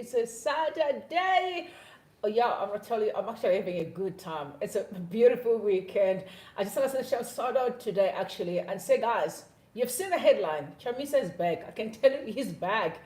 It's a Saturday. Oh yeah, I'm gonna tell you, I'm actually having a good time. It's a beautiful weekend. I just want to shout out today actually and say, guys, you've seen the headline. Chamisa is back. I can tell you he's back.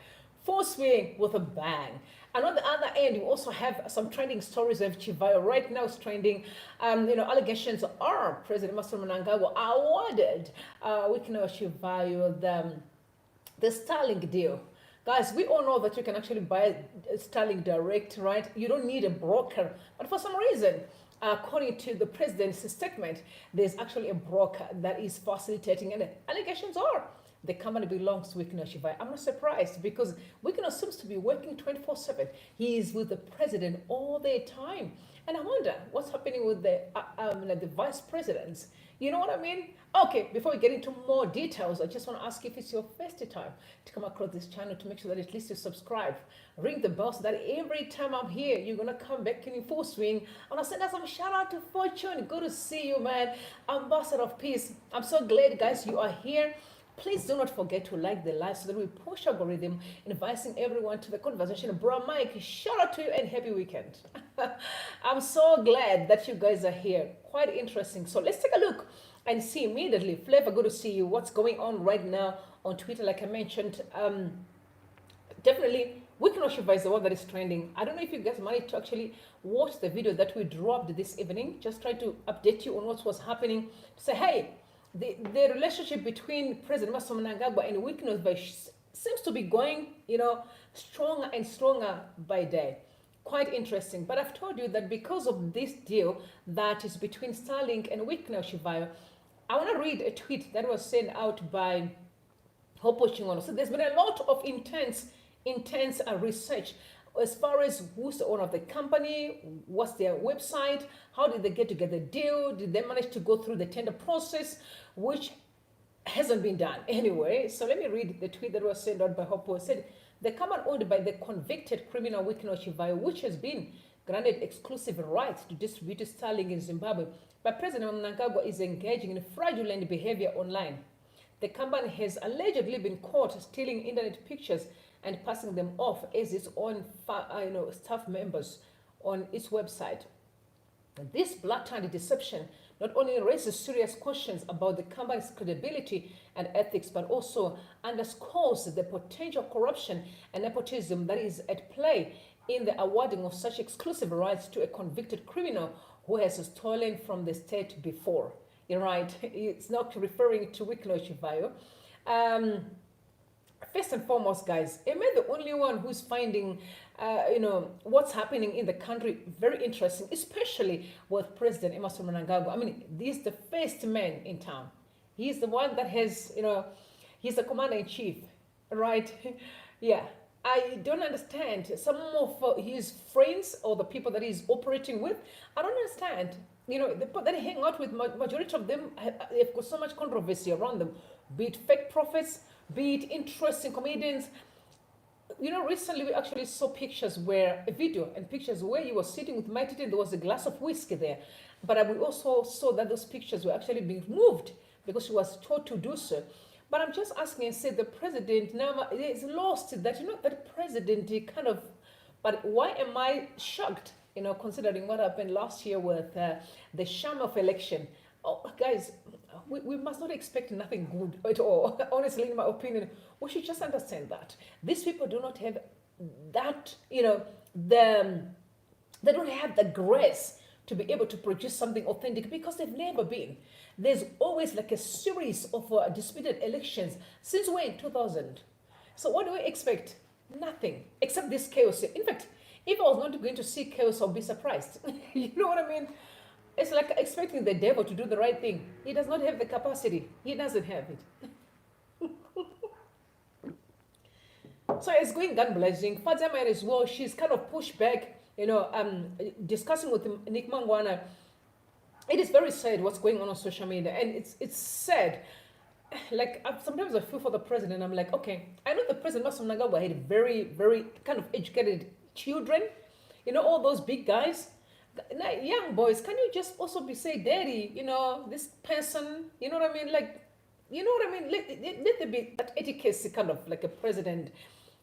Full swing with a bang. And on the other end, you also have some trending stories of Chivayo. Right now, it's trending. Allegations are President Master Mnangagwa awarded Wicknell Chivayo the Starlink deal. Guys, we all know that you can actually buy Starlink direct, right? You don't need a broker. But for some reason, according to the president's statement, there's actually a broker that is facilitating, and the allegations are the company belongs to Wicknell Chivayo. I'm not surprised because Wicknell seems to be working 24/7. He is with the president all the time. And I wonder what's happening with the vice presidents. You know what I mean? Okay, before we get into more details, I just want to ask if it's your first time to come across this channel, to make sure that at least you subscribe. Ring the bell so that every time I'm here, you're going to come back in full swing. And I'll send out some shout out to Fortune. Good to see you, man. Ambassador of Peace. I'm so glad, guys, you are here. Please do not forget to like the live so that we push algorithm, inviting everyone to the conversation. Bro Mike, shout out to you and happy weekend. I'm so glad that you guys are here. Quite interesting. So let's take a look and see immediately. Flavor, good to see you. What's going on right now on Twitter? Like I mentioned, definitely Wicknell Chivayo is the one that is trending. I don't know if you guys managed to actually watch the video that we dropped this evening. Just try to update you on what was happening. Say, hey, the relationship between President Master Mnangagwa and Wicknell seems to be going, stronger and stronger by day. Quite interesting. But I've told you that because of this deal that is between Starlink and Wicknell Chivayo, I want to read a tweet that was sent out by Hopo Chingono. So there's been a lot of intense research as far as who's the owner of the company, what's their website, how did they get together the deal, did they manage to go through the tender process, which hasn't been done anyway. So let me read the tweet that was sent out by Hopo. It said, the company owned by the convicted criminal Wicknell Chivayo, which has been granted exclusive rights to distribute Starlink in Zimbabwe, but President Mnangagwa is engaging in fraudulent behavior online. The company has allegedly been caught stealing internet pictures and passing them off as its own staff members on its website. This blatant deception not only raises serious questions about the company's credibility and ethics, but also underscores the potential corruption and nepotism that is at play in the awarding of such exclusive rights to a convicted criminal who has stolen from the state before. You're right, it's not referring to Wicknell Chivayo. First and foremost, guys, am I the only one who's finding, what's happening in the country very interesting, especially with President Emerson Mnangagwa? I mean, he's the first man in town. He's the one that has, he's the commander-in-chief, right? Yeah. I don't understand. Some of his friends or the people that he's operating with, I don't understand. The people that he hang out with, majority of them have got so much controversy around them, be it fake prophets, be it interesting comedians. Recently we actually saw pictures where, a video and pictures where you were sitting with Mighty and there was a glass of whiskey there. But we also saw that those pictures were actually being moved because she was told to do so. But I'm just asking and say the president now is lost that, that president he kind of, but why am I shocked, considering what happened last year with the sham of election? Oh, guys, we must not expect nothing good at all. Honestly, in my opinion, we should just understand that these people do not have that, they don't have the grace to be able to produce something authentic because they've never been. There's always like a series of disputed elections since when? 2000. So what do we expect? Nothing except this chaos. In fact, if I was not going to see chaos, I'll be surprised. You know what I mean? It's like expecting the devil to do the right thing. He does not have the capacity. He doesn't have it. So it's going gun blazing. Fatima as well, she's kind of pushed back, discussing with Nick Mangwana. It is very sad what's going on social media. And it's sad. Like, sometimes I feel for the president. I'm like, okay, I know the president, Master Mnangagwa, had very, very kind of educated children. All those big guys. Young boys, can you just also be say, daddy, this person, you know what I mean? Like, let there be that etiquette kind of like a president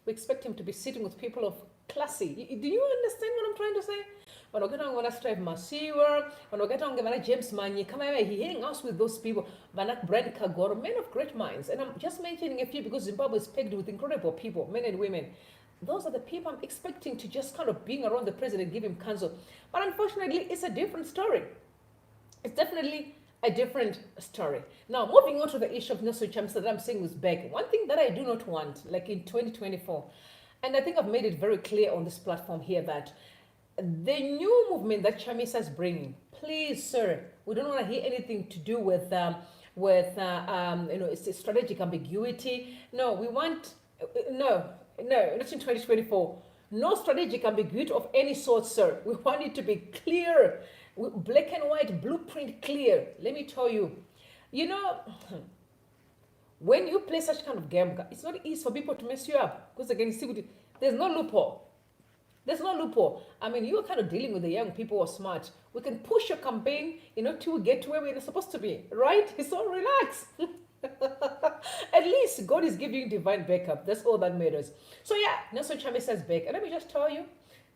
We expect him to be sitting with people of classy. Do you understand what I'm trying to say? When we get on to Strive Masiwa, when we get on to James Manyi, come away, he hangs out with those people, Banak Brand Kagoro, men of great minds. And I'm just mentioning a few because Zimbabwe is pegged with incredible people, men and women. Those are the people I'm expecting to just kind of being around the president, give him counsel. But unfortunately, it's a different story. It's definitely a different story. Now, moving on to the issue of Nelson Chamisa that I'm saying was back. One thing that I do not want, like in 2024, and I think I've made it very clear on this platform here that the new movement that Chamisa is bringing, please, sir, we don't want to hear anything to do with it's strategic ambiguity. No, we want no, not in 2024. No strategic ambiguity of any sort, sir. We want it to be clear, black and white, blueprint clear. Let me tell you, when you play such kind of game, it's not easy for people to mess you up because again, there's no loophole. There's no loophole. I mean, you're kind of dealing with the young people who are smart. We can push your campaign, till we get to where we're supposed to be, right? So relax. At least God is giving you divine backup. That's all that matters. So yeah, Nelson Chamisa is back. And let me just tell you,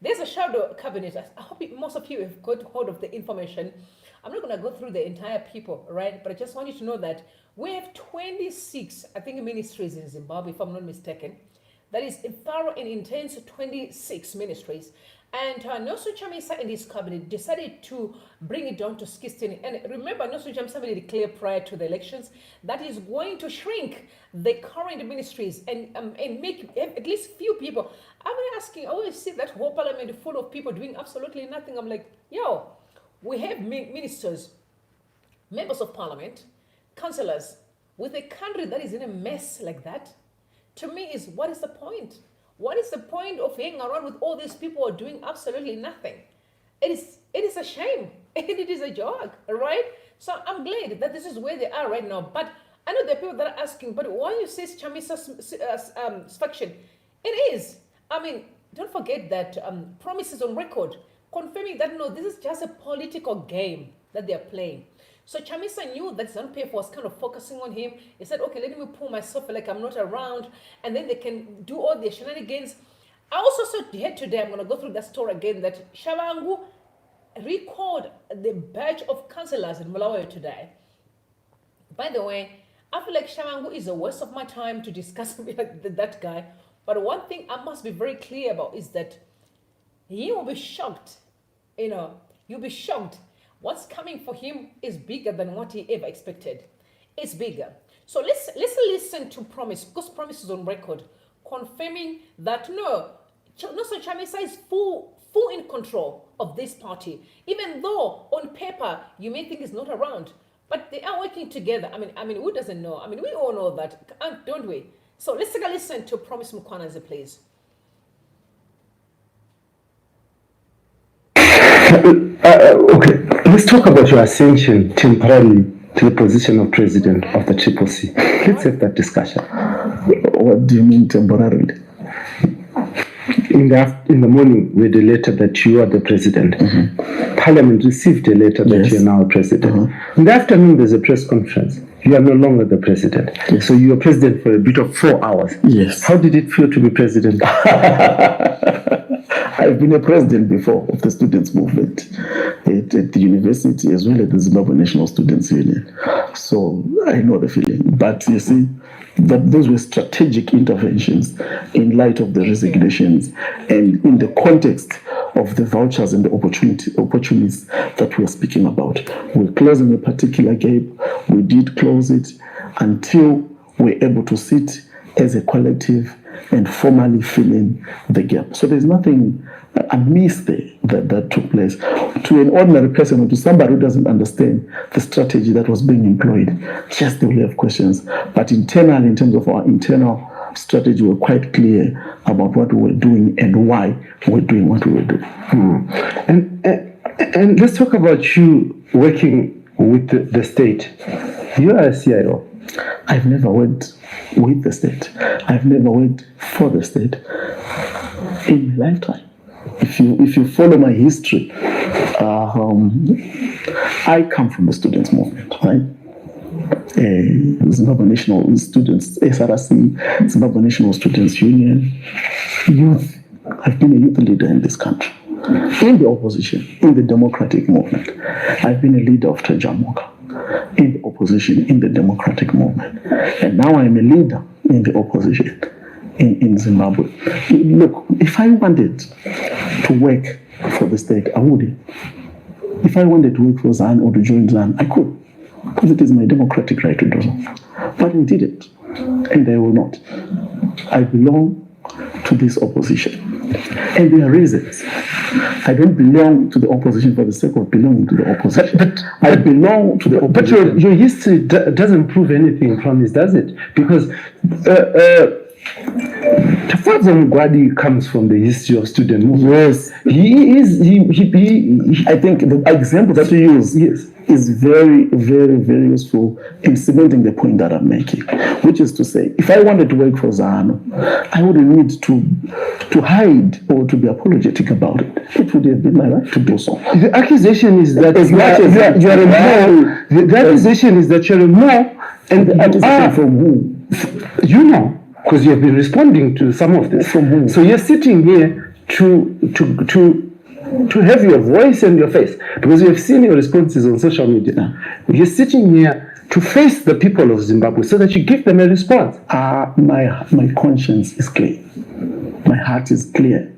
there's a shadow cabinet. I hope most of you have got hold of the information. I'm not going to go through the entire people, right? But I just want you to know that we have 26, I think, ministries in Zimbabwe, if I'm not mistaken. That is a thorough and intense 26 ministries. And Nelson Chamisa and his cabinet decided to bring it down to 16. And remember, Nelson Chamisa made it clear prior to the elections that he's going to shrink the current ministries and make at least few people. I've been asking, I always see that whole parliament full of people doing absolutely nothing. I'm like, we have ministers, members of parliament, councillors, with a country that is in a mess like that. To me, what is the point? What is the point of hanging around with all these people who are doing absolutely nothing? It is a shame and it is a joke, right? So I'm glad that this is where they are right now. But I know there are people that are asking, but why you say Chamisa's faction? It is. I mean, don't forget that promises on record confirming that no, this is just a political game that they're playing. So Chamisa knew that ZANU-PF was kind of focusing on him. He said, okay, let me pull myself like I'm not around, and then they can do all their shenanigans. I also said here today, I'm going to go through that story again, that Shavangu recalled the batch of councillors in Malawi today. By the way, I feel like Shavangu is a waste of my time to discuss that guy. But one thing I must be very clear about is that he will be shocked. You'll be shocked. What's coming for him is bigger than what he ever expected. It's bigger. So let's listen to Promise, because Promise is on record, confirming that no, Chamisa is full in control of this party. Even though on paper you may think he's not around, but they are working together. I mean, who doesn't know? I mean, we all know that, don't we? So let's take a listen to Promise Mkwanazi, please. Okay, let's talk about your ascension temporarily to the position of president of the CCC. Let's have that discussion. What do you mean temporarily? In the morning, we had a letter that you are the president. Mm-hmm. Parliament received a letter that you are now president. Mm-hmm. In the afternoon, there's a press conference. You are no longer the president. Yes. So you are president for a bit of 4 hours. Yes. How did it feel to be president? I've been a president before of the students' movement at the university as well as the Zimbabwe National Students Union. So I know the feeling. But you see, that those were strategic interventions in light of the resignations and in the context of the vouchers and the opportunities that we're speaking about. We're closing a particular gap. We did close it until we're able to sit as a collective and formally fill in the gap. So there's nothing amiss there that took place. To an ordinary person or to somebody who doesn't understand the strategy that was being employed, yes, they will have questions. But internally, in terms of our internal strategy, we're quite clear about what we were doing and why we're doing what we were doing. And let's talk about you working with the state. You are a CIO. I've never worked with the state. I've never worked for the state in my lifetime. If you follow my history, I come from the students' movement, right? Zimbabwe National Students, SRC, Zimbabwe National Students Union, youth. I've been a youth leader in this country, in the opposition, in the democratic movement. I've been a leader of Trejamoka, in the opposition, in the democratic movement. And now I'm a leader in the opposition in Zimbabwe. Look, if I wanted to work for the state, I would. If I wanted to work for ZAN or to join ZAN, I could, because it is my democratic right to do so. But I didn't, and I will not. I belong to this opposition. And there are reasons. I don't belong to the opposition for the sake of belonging to the opposition. But I belong to the opposition. But your history doesn't prove anything from this, does it? Because Tafadzo Mugwadi comes from the history of student movement. Yes. I think the example that you use is very, very, very useful in cementing the point that I'm making, which is to say, if I wanted to work for ZANU, I wouldn't need to hide or to be apologetic about it. It would have been my right to do so. The accusation is that you are a more. The accusation is that you're a more, and the accusation from who? You know, because you have been responding to some of this. From whom? So you're sitting here to have your voice and your face, because you have seen your responses on social media. You're sitting here to face the people of Zimbabwe so that you give them a response. My conscience is clear. My heart is clear.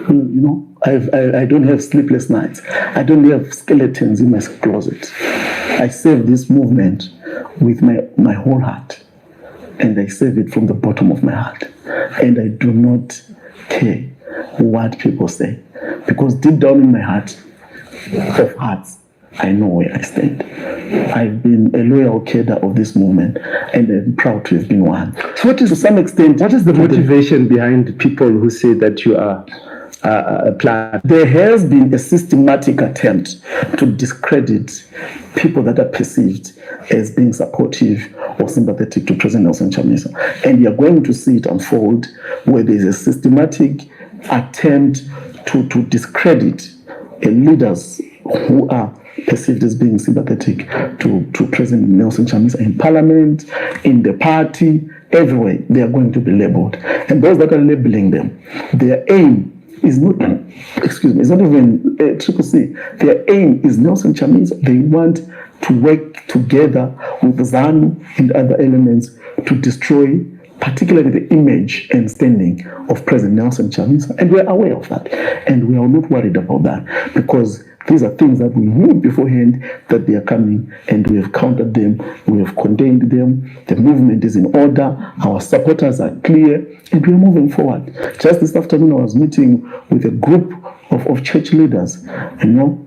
You know, I don't have sleepless nights. I don't have skeletons in my closet. I serve this movement with my whole heart. And I serve it from the bottom of my heart. And I do not care what people say. Because deep down in my heart of hearts, I know where I stand. I've been a loyal cadre of this movement, and I'm proud to have been one. So what is, to some extent, what is the motivation behind people who say that you are a plan? There has been a systematic attempt to discredit people that are perceived as being supportive or sympathetic to President Nelson Chamisa. And you're going to see it unfold where there's a systematic attempt to discredit leaders who are perceived as being sympathetic to President Nelson Chamisa in Parliament, in the party, everywhere. They are going to be labeled. And those that are labeling them, their aim is not, it's not even CCC. Their aim is Nelson Chamisa. They want to work together with ZANU and other elements to destroy particularly the image and standing of President Nelson Chamisa. And we're aware of that. And we are not worried about that, because these are things that we knew beforehand that they are coming, and we have countered them, we have contained them. The movement is in order, our supporters are clear, and we are moving forward. Just this afternoon, I was meeting with a group of church leaders,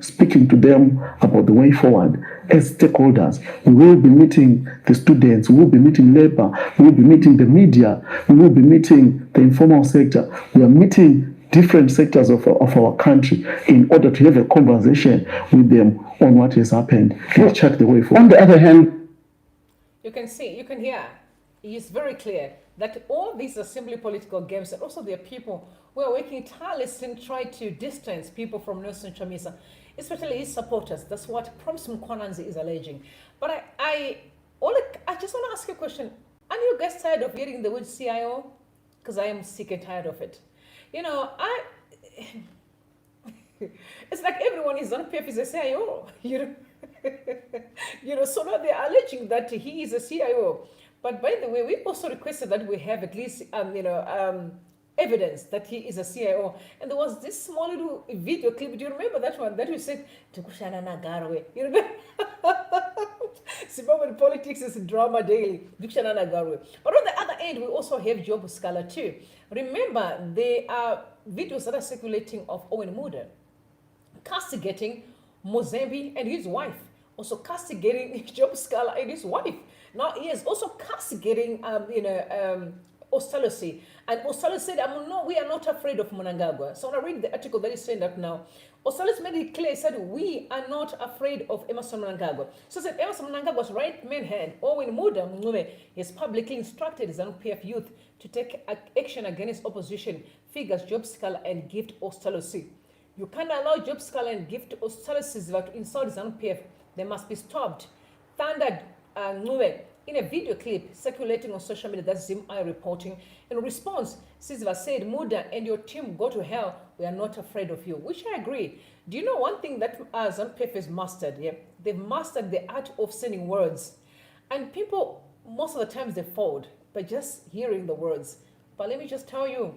speaking to them about the way forward. As stakeholders, we will be meeting the students, we will be meeting labor, we will be meeting the media, we will be meeting the informal sector. We are meeting different sectors of our country in order to have a conversation with them on what has happened and check the way forward. On the other hand, you can hear, it's very clear that all these are simply political games, and also there are people who are working tirelessly and try to distance people from Nelson Chamisa, especially his supporters. That's what Promise Mkwananzi is alleging. But I just want to ask you a question. Are you guys tired of hearing the word CIO? Because I am sick and tired of it. It's like everyone is on PF is a CIO. So now they are alleging that he is a CIO. But by the way, we also requested that we have at least, evidence that he is a CIO. And there was this small little video clip. Do you remember that one that we said, Tukushana Nagarwe? You remember? Zimbabwean politics is drama daily. But on the other end, we also have Job Scala too. Remember, there are videos that are circulating of Owen Muda castigating Mozambique and his wife. Also castigating Job Scala and his wife. Now he is also castigating, Ostalosi. And Ostalosi said, no, we are not afraid of Mnangagwa. So when I read the article that is sent up now, Ostalosi made it clear, he said, we are not afraid of Emerson Mnangagwa. So he said, Emerson Mnangagwa's right-man hand, Owen Muda Mngube, has publicly instructed his PF youth to take action against opposition figures Job Scala and Gift Ostalosi. You can't allow Job Scala and Gift Ostalosi to insult his PF. They must be stopped. thundered Ncube in a video clip circulating on social media. That's ZimI reporting. In response, Sizva said, Muda and your team go to hell. We are not afraid of you, which I agree. Do you know one thing that ZANU-PF has mastered? Yeah, they've mastered the art of sending words. And people, most of the times, they fold by just hearing the words. But let me just tell you,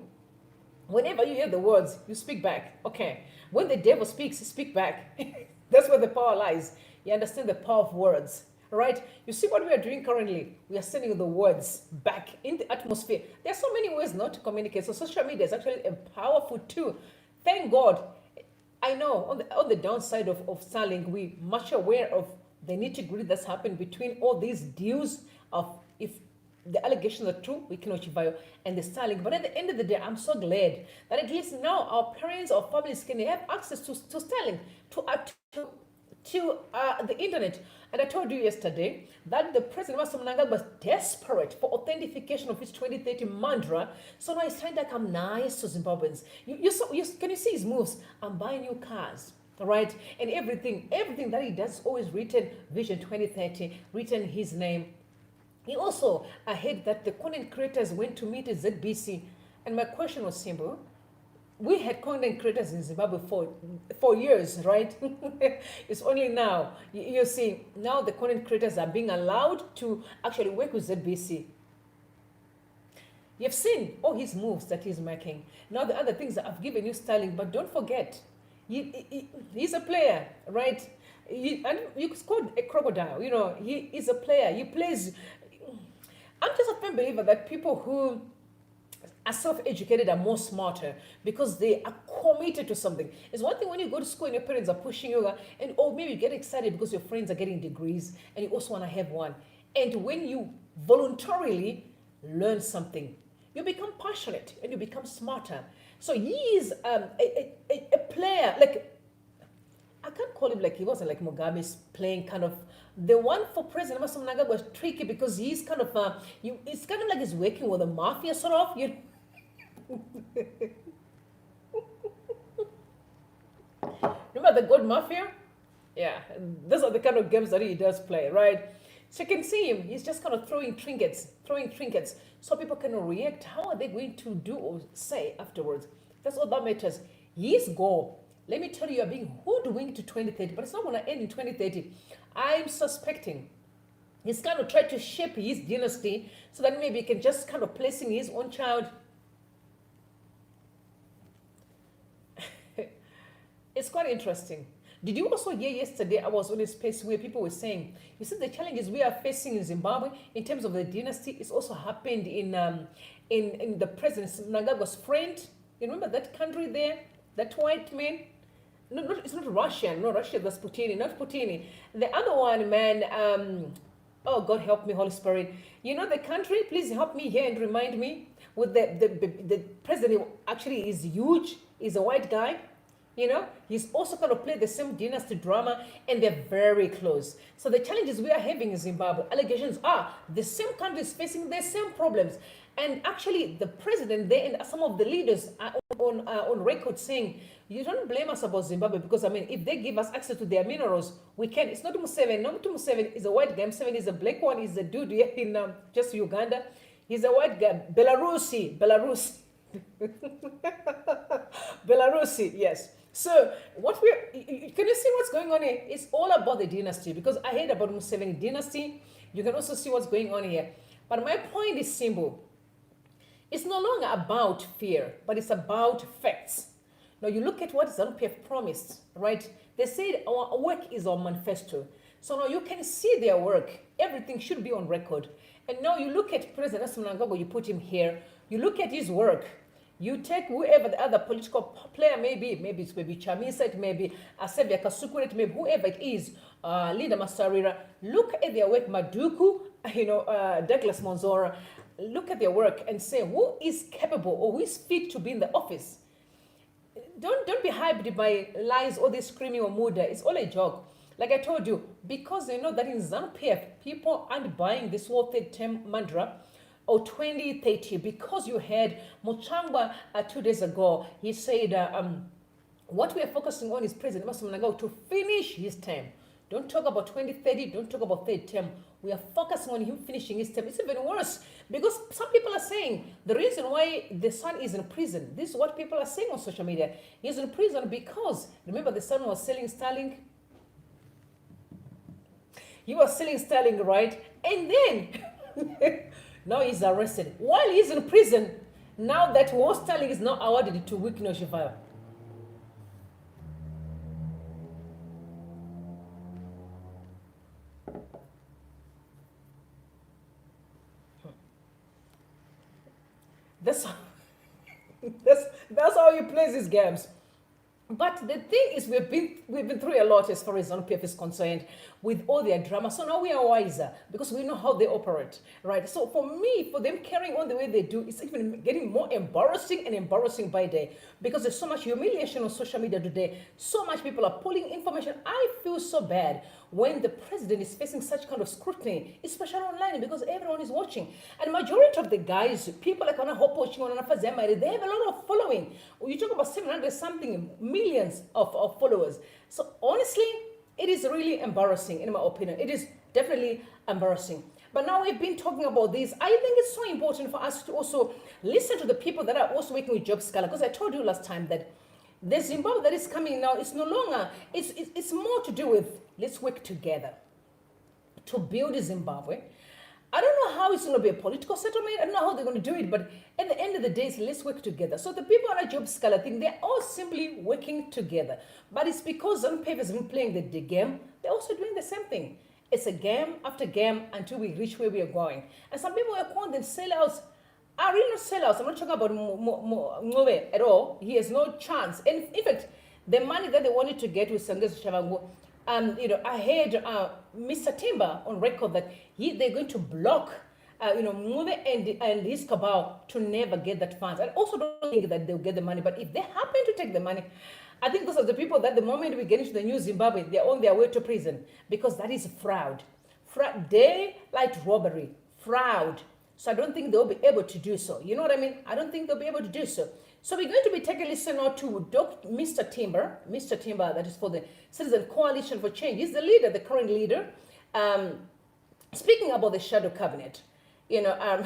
whenever you hear the words, you speak back. Okay. When the devil speaks, speak back. That's where the power lies. You understand the power of words, right? You see what we are doing currently? We are sending the words back in the atmosphere. There are so many ways not to communicate. So social media is actually a powerful tool. Thank God. I know on the downside of Starlink, we're much aware of the nitty-gritty that's happened between all these deals of if the allegations are true, Wicknell Chivayo and the Starlink. But at the end of the day, I'm so glad that at least now our parents or families can have access to Starlink, to the internet. And I told you yesterday that the president Mnangagwa was desperate for authentication of his 2030 mantra. So now he's trying to come nice to Zimbabweans. Can you see his moves? I'm buying new cars. Right? And everything that he does always written Vision 2030, written his name. He also heard that the content creators went to meet at ZBC. And my question was simple. We had content creators in Zimbabwe for years, right? It's only now, you see, now the content creators are being allowed to actually work with ZBC. You've seen all his moves that he's making. Now the other things that I've given you Starlink, but don't forget, he's a player, right? And you scored a crocodile, you know, he is a player. He plays. I'm just a firm believer that people who are self-educated are more smarter because they are committed to something. It's one thing when you go to school and your parents are pushing you, and maybe you get excited because your friends are getting degrees and you also want to have one. And when you voluntarily learn something, you become passionate and you become smarter. So he is a player, like, I can't call him like he wasn't like Mugabe's playing kind of. The one for President Mnangagwa was tricky because he's kind of, it's kind of like he's working with the mafia sort of. You remember the God Mafia? Yeah, those are the kind of games that he does play, right? So you can see him, he's just kind of throwing trinkets so people can react. How are they going to do or say afterwards? That's all that matters. His goal, let me tell you, you're being hoodwinked to 2030, but it's not going to end in 2030. I'm suspecting he's kind of tried to shape his dynasty so that maybe he can just kind of placing his own child. It's quite interesting. Did you also hear yesterday, I was on a space where people were saying, you see the challenges we are facing in Zimbabwe in terms of the dynasty, it's also happened in the President Mnangagwa's friend. You remember that country there? That white man? No, it's not Russian. No, Russia, that's Putin. Not Putin. The other one, man, oh, God help me, Holy Spirit. You know the country? Please help me here and remind me. With the president actually is huge. He's a white guy. You know, he's also going to play the same dynasty drama, and they're very close. So the challenges we are having in Zimbabwe, allegations are the same countries facing the same problems. And actually, the president there and some of the leaders are on record saying, you don't blame us about Zimbabwe because, I mean, if they give us access to their minerals, we can. It's not Museveni. Not Museveni is a white guy. Museveni is a black one. He's a dude here in just Uganda. He's a white guy. Belarus. Belarusi, yes. So can you see what's going on here? It's all about the dynasty because I heard about Museveni dynasty. You can also see what's going on here. But my point is simple. It's no longer about fear, but it's about facts. Now you look at what ZANU-PF promised, right? They said our work is our manifesto. So now you can see their work. Everything should be on record. And now you look at President Mnangagwa, you put him here. You look at his work. You take whoever the other political player may be, maybe it's Chamisa, it may be Asevia Kasukure, it may be whoever it is, Linda Masarira. Look at their work, Maduku, Douglas Monzora. Look at their work and say who is capable or who is fit to be in the office. Don't be hyped by lies or this screaming or muda. It's all a joke. Like I told you, because they know that in ZANU-PF, people aren't buying this whole third term mantra or 2030, because you had Muchangwa 2 days ago, he said, what we are focusing on is President Mnangagwa to finish his term. Don't talk about 2030. Don't talk about third term. We are focusing on him finishing his term. It's even worse because some people are saying the reason why the son is in prison. This is what people are saying on social media. He's in prison because, remember, the son was selling Starlink. He was selling Starlink, right? And then now he's arrested. While he's in prison, now that war Starlink is now awarded to Wicknell Chivayo. That's how he plays his games. But the thing is, we've been through a lot as far as ZANU-PF is concerned with all their drama. So now we are wiser because we know how they operate, right? So for me, for them carrying on the way they do, it's even getting more embarrassing and embarrassing by day because there's so much humiliation on social media today. So much people are pulling information. I feel so bad when the president is facing such kind of scrutiny, especially online, because everyone is watching. And majority of the guys, people like Hope watching on Anafazemari, they have a lot of following. You talk about 700 something millions of followers. So honestly, it is really embarrassing, in my opinion. It is definitely embarrassing. But now we've been talking about this. I think it's so important for us to also listen to the people that are also working with Job Scholar, because I told you last time that the Zimbabwe that is coming now is no longer, it's more to do with let's work together to build Zimbabwe. I don't know how it's going to be a political settlement. I don't know how they're going to do it, but at the end of the day, it's let's work together. So the people on a Job Scholar thing, they're all simply working together. But it's because ZANU-PF has been playing the game, they're also doing the same thing. It's a game after game until we reach where we are going. And some people are calling them sellouts. Are really not sellouts. I'm not talking about Ngove at all. He has no chance. And in fact, the money that they wanted to get with Sangezo Shavangu, I heard Mr. Timber on record that they're going to block, Ngove and his cabal to never get that funds. I also don't think that they'll get the money, but if they happen to take the money, I think those are the people that the moment we get into the new Zimbabwe, they're on their way to prison because that is fraud. Daylight robbery, fraud. So I don't think they'll be able to do so. You know what I mean? I don't think they'll be able to do so. So we're going to be taking a listen now to Mr. Timber, that is for the Citizen Coalition for Change. He's the leader, the current leader. Speaking about the shadow cabinet, and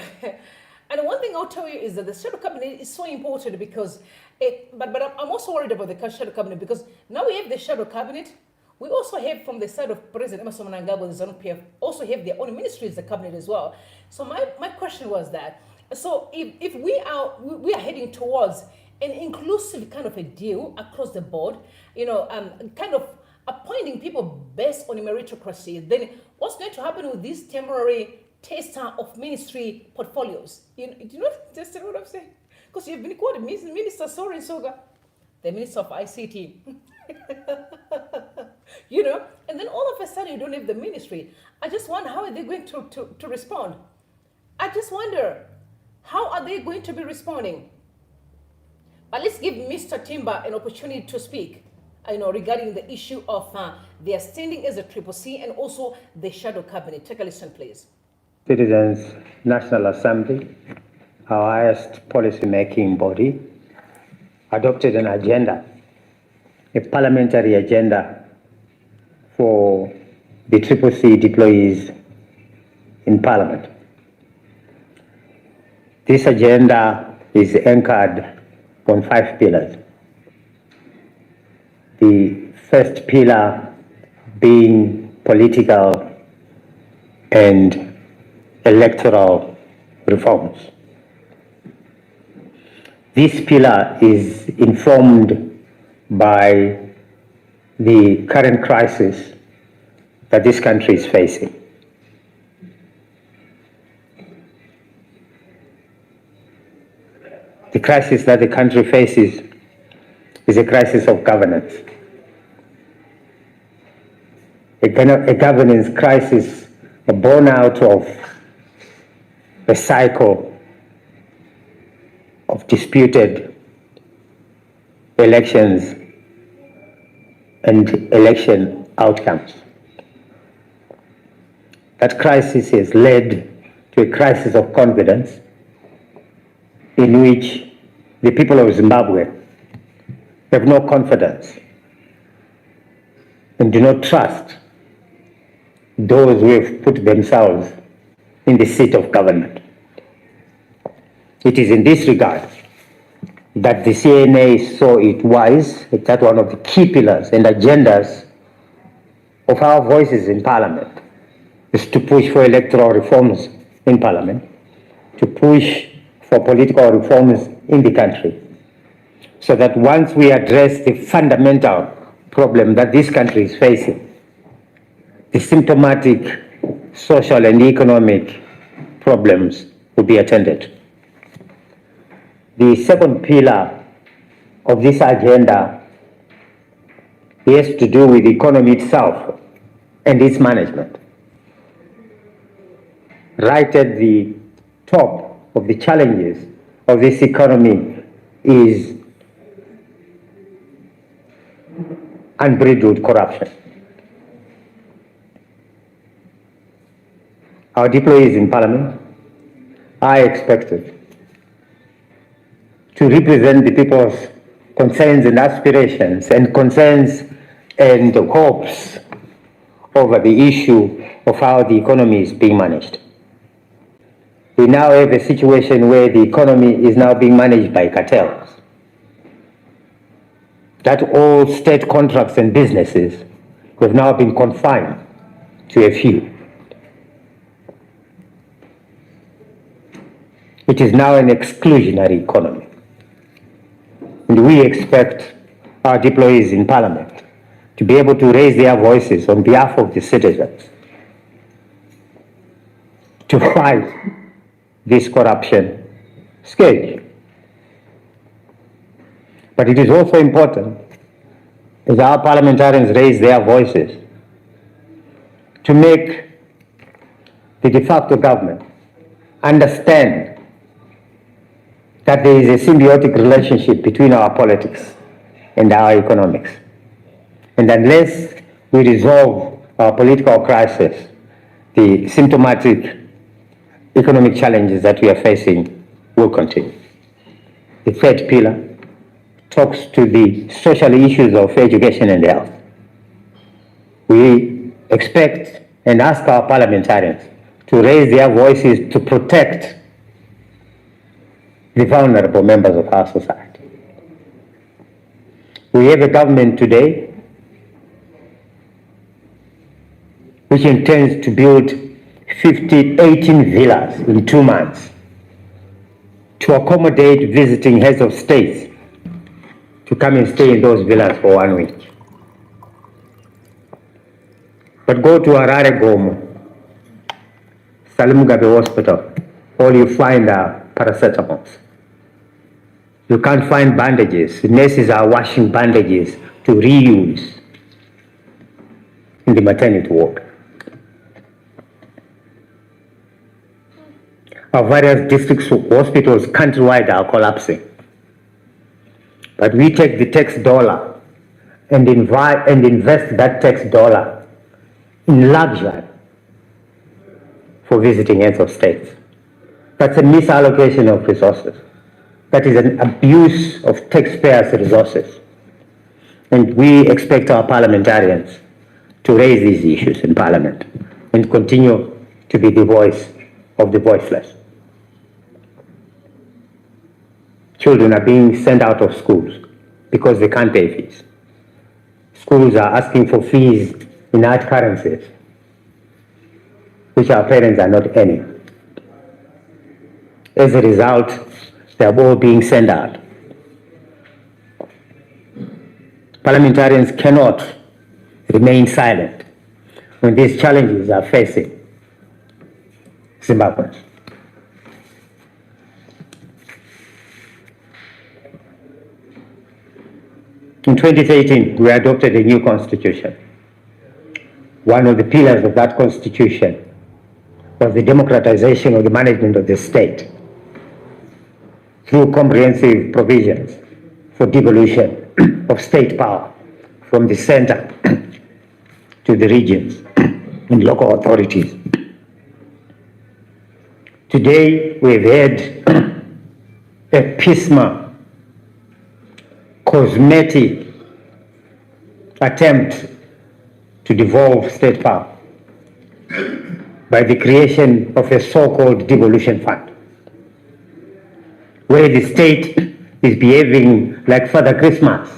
one thing I'll tell you is that the shadow cabinet is so important because but I'm also worried about the shadow cabinet because now we have the shadow cabinet. We also have from the side of President Mnangagwa, the ZANU-PF, also have their own ministries, the cabinet as well. So my question was that, so if we are heading towards an inclusive kind of a deal across the board, kind of appointing people based on a meritocracy, then what's going to happen with this temporary taster of ministry portfolios? Do you know what I'm saying? Because you've been called Minister Soren Soga, the Minister of ICT. And then all of a sudden you don't have the ministry. I just wonder how are they going to respond. I just wonder how are they going to be responding. But let's give Mr. Timber an opportunity to speak, regarding the issue of their standing as a CCC and also the shadow cabinet. Take a listen, please. Citizens National Assembly, our highest policy-making body, adopted an agenda, a parliamentary agenda for the CCC deployees in Parliament. This agenda is anchored on 5 pillars. The first pillar being political and electoral reforms. This pillar is informed by the current crisis that this country is facing. The crisis that the country faces is a crisis of governance. A governance crisis born out of a cycle of disputed elections and election outcomes. That crisis has led to a crisis of confidence in which the people of Zimbabwe have no confidence and do not trust those who have put themselves in the seat of government. It is in this regard that the CNA saw it wise that one of the key pillars and agendas of our voices in Parliament is to push for electoral reforms in Parliament, to push for political reforms in the country, so that once we address the fundamental problem that this country is facing, the symptomatic social and economic problems will be attended. The second pillar of this agenda has to do with the economy itself and its management. Right at the top of the challenges of this economy is unbridled corruption. Our deployees in Parliament are expected to represent the people's concerns and aspirations and concerns and hopes over the issue of how the economy is being managed. We now have a situation where the economy is now being managed by cartels, that all state contracts and businesses have now been confined to a few. It is now an exclusionary economy. And we expect our deployees in Parliament to be able to raise their voices on behalf of the citizens to fight this corruption scourge. But it is also important that our parliamentarians raise their voices to make the de facto government understand that there is a symbiotic relationship between our politics and our economics. And unless we resolve our political crisis, the symptomatic economic challenges that we are facing will continue. The third pillar talks to the social issues of education and health. We expect and ask our parliamentarians to raise their voices to protect the vulnerable members of our society. We have a government today which intends to build 18 villas in 2 months to accommodate visiting heads of states to come and stay in those villas for 1 week. But go to Harare Gomo, Salim Mugabe Hospital, all you find are paracetamols. You can't find bandages. Nurses are washing bandages to reuse in the maternity ward. Our various district hospitals countrywide are collapsing. But we take the tax dollar and invest that tax dollar in luxury for visiting heads of states. That's a misallocation of resources. That is an abuse of taxpayers' resources. And we expect our parliamentarians to raise these issues in Parliament and continue to be the voice of the voiceless. Children are being sent out of schools because they can't pay fees. Schools are asking for fees in hard currencies, which our parents are not earning. As a result, they are all being sent out. Parliamentarians cannot remain silent when these challenges are facing Zimbabweans. In 2013, we adopted a new constitution. One of the pillars of that constitution was the democratization of the management of the state through comprehensive provisions for devolution of state power from the center to the regions and local authorities. Today, we've had a piecemeal, cosmetic attempt to devolve state power by the creation of a so-called devolution fund, where the state is behaving like Father Christmas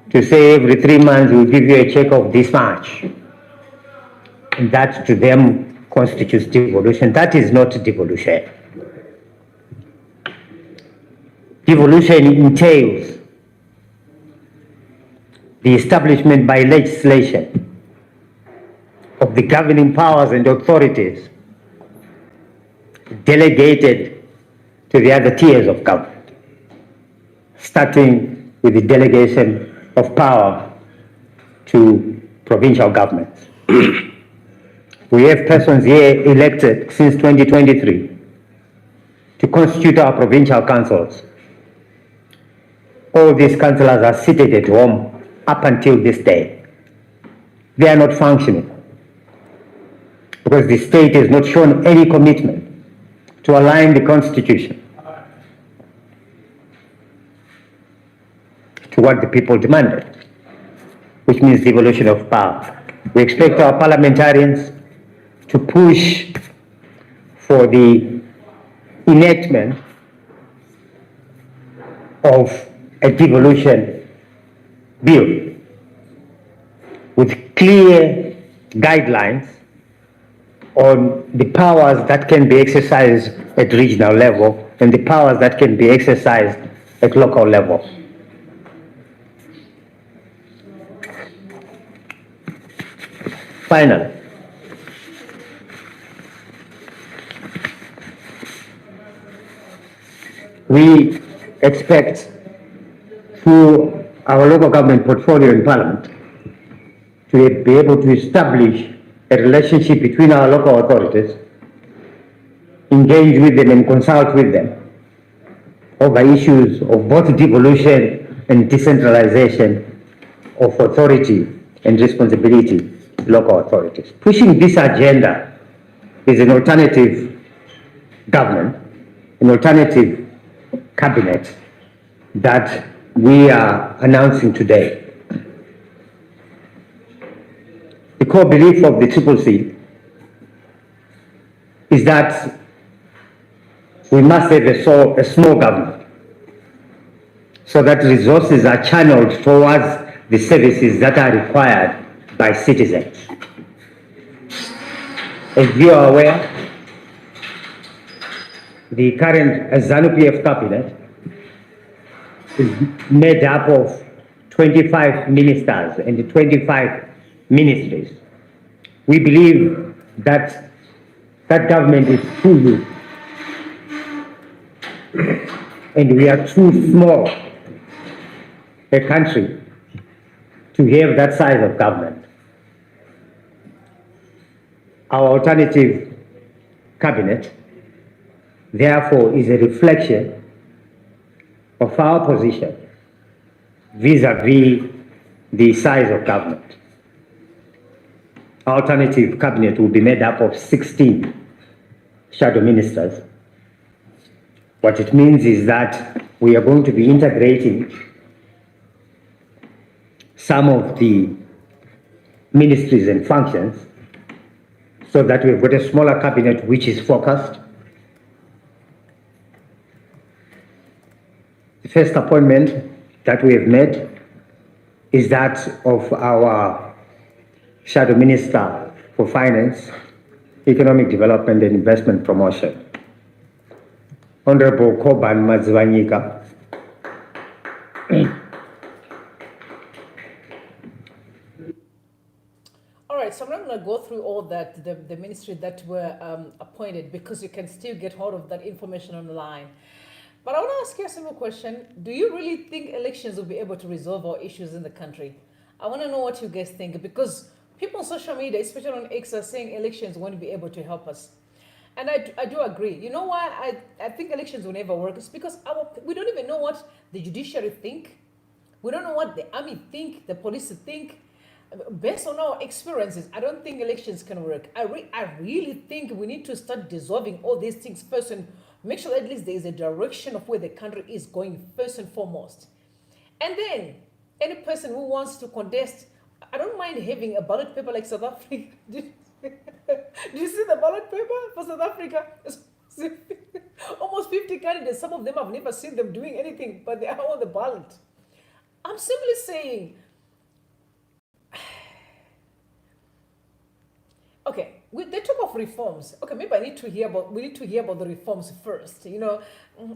to say every 3 months we'll give you a check of this much. And that to them constitutes devolution. That is not devolution. Devolution entails the establishment by legislation of the governing powers and authorities delegated to the other tiers of government, starting with the delegation of power to provincial governments. We have persons here elected since 2023 to constitute our provincial councils. All these councillors are seated at home up until this day. They are not functioning because the state has not shown any commitment to align the constitution to what the people demanded, which means devolution of power. We expect our parliamentarians to push for the enactment of a devolution bill with clear guidelines on the powers that can be exercised at regional level and the powers that can be exercised at local level. Finally, we expect through our local government portfolio in Parliament to be able to establish a relationship between our local authorities, engage with them and consult with them over issues of both devolution and decentralization of authority and responsibility to local authorities. Pushing this agenda is an alternative government, an alternative cabinet that we are announcing today. The core belief of the CCC is that we must have a small government so that resources are channeled towards the services that are required by citizens. As you are aware, the current ZANU-PF cabinet is made up of 25 ministers and 25 ministries. We believe that that government is too weak and we are too small a country to have that size of government. Our alternative cabinet, therefore, is a reflection of our position vis-à-vis the size of government. Our alternative cabinet will be made up of 16 shadow ministers. What it means is that we are going to be integrating some of the ministries and functions so that we've got a smaller cabinet which is focused. The first appointment that we have made is that of our Shadow Minister for Finance, Economic Development and Investment Promotion, Honorable Koban Mazwanyika. All right, so I'm not going to go through all that, the ministry that were appointed, because you can still get hold of that information online. But I want to ask you a simple question. Do you really think elections will be able to resolve our issues in the country? I want to know what you guys think, because people on social media, especially on X, are saying elections won't be able to help us. And I do agree. You know why I think elections will never work? It's because we don't even know what the judiciary think. We don't know what the army think, the police think. Based on our experiences, I don't think elections can work. I really think we need to start dissolving all these things first and make sure at least there is a direction of where the country is going first and foremost. And then any person who wants to contest, I don't mind having a ballot paper like South Africa. Do you see the ballot paper for South Africa? Almost 50 candidates. Some of them I've never seen them doing anything, but they are on the ballot. I'm simply saying, okay, they talk of reforms. Okay, maybe we need to hear about the reforms first. You know,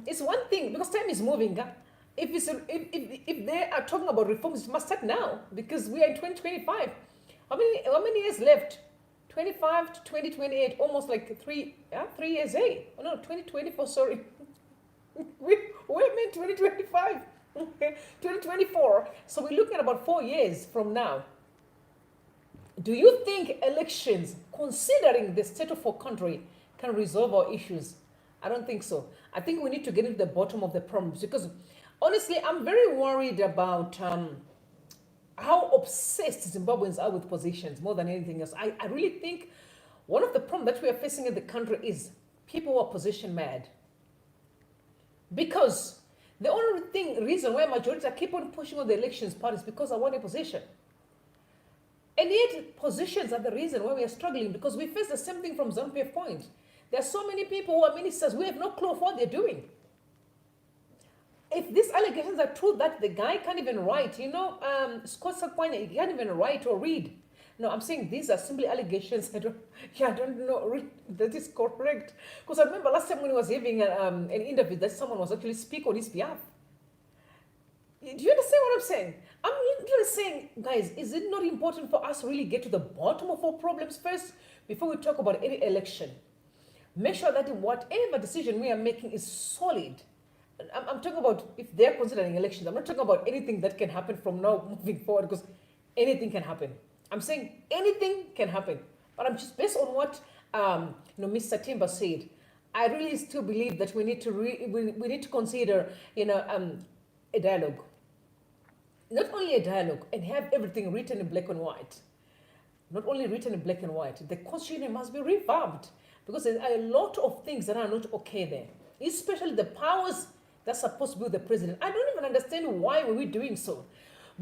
it's one thing because time is moving. Huh? If they are talking about reforms, it must start now because we are in 2025. How many years left? 25 to 2028, almost like 3 years. Oh no, 2024. Sorry, we're in 2025. 2024. So we're looking at about 4 years from now. Do you think elections, considering the state of our country, can resolve our issues? I don't think so. I think we need to get into the bottom of the problems because, honestly, I'm very worried about how obsessed Zimbabweans are with positions more than anything else. I really think one of the problems that we are facing in the country is people who are position mad. Because the only reason why majority keep on pushing on the elections part is because I want a position. And yet, positions are the reason why we are struggling because we face the same thing from ZANU-PF point. There are so many people who are ministers, we have no clue of what they're doing. If these allegations are true that the guy can't even write, you know, Scott Sakwanya, he can't even write or read. No, I'm saying these are simply allegations. I don't know that is correct. Because I remember last time when he was having an interview that someone was actually speaking on his behalf. Do you understand what I'm saying? I'm literally saying, guys, is it not important for us to really get to the bottom of our problems first before we talk about any election? Make sure that whatever decision we are making is solid. I'm talking about if they're considering elections. I'm not talking about anything that can happen from now moving forward because anything can happen. I'm saying anything can happen. But I'm just based on what Mr. Timber said. I really still believe that we need to consider a dialogue. Not only a dialogue and have everything written in black and white. Not only written in black and white. The constitution must be revamped because there are a lot of things that are not okay there. Especially the powers that's supposed to be with the president. I don't even understand why we're doing so.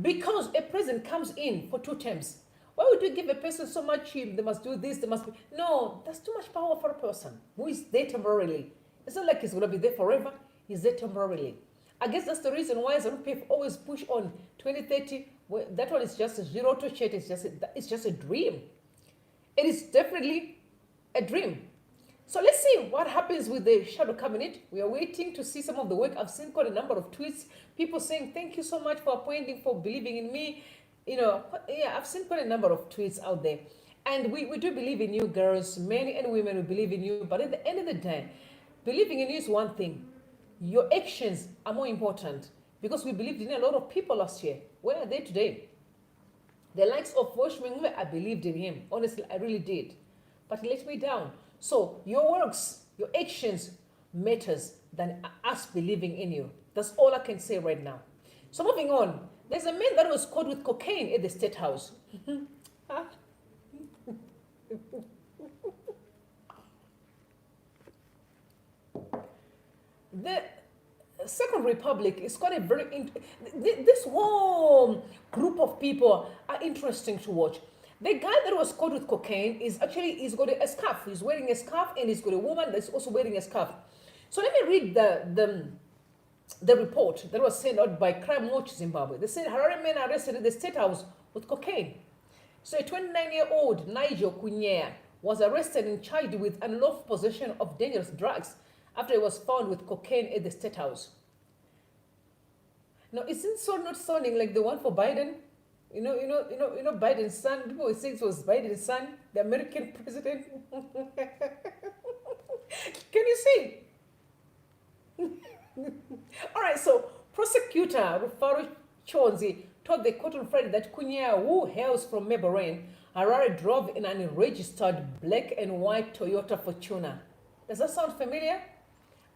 Because a president comes in for 2 terms. Why would you give a person so much, they must do this, they must be... No, that's too much power for a person who is there temporarily. It's not like he's going to be there forever. He's there temporarily. I guess that's the reason why ZANU-PF always push on 2030. Well, that one is just a zero to shit. It's just a dream. It is definitely a dream. So let's see what happens with the shadow cabinet. We are waiting to see some of the work. I've seen quite a number of tweets. People saying, thank you so much for appointing, for believing in me. You know, yeah, I've seen quite a number of tweets out there. And we do believe in you, girls. Men and women, we believe in you. But at the end of the day, believing in you is one thing. Your actions are more important. Because we believed in a lot of people last year. Where are they today? The likes of Voshmengwe, I believed in him. Honestly, I really did. But he let me down. So your works, your actions matters than us believing in you. That's all I can say right now. So moving on. There's a man that was caught with cocaine at the State House. The Second Republic is quite a very... This whole group of people are interesting to watch. The guy that was caught with cocaine he's got a scarf. He's wearing a scarf and he's got a woman that's also wearing a scarf. So let me read the report that was sent out by Crime Watch Zimbabwe. They said Harare men arrested at the State House with cocaine. So a 29-year-old Nigel Kunyea was arrested and charged with unlawful possession of dangerous drugs after he was found with cocaine at the State House. Now, isn't so not sounding like the one for Biden? You know Biden's son. People will say it was Biden's son, the American president. Can you see? All right, so prosecutor Rufaro Chonzi told the court on Friday that Kunyea, who hails from Mebarine, Harare, drove in an unregistered black and white Toyota Fortuner. Does that sound familiar?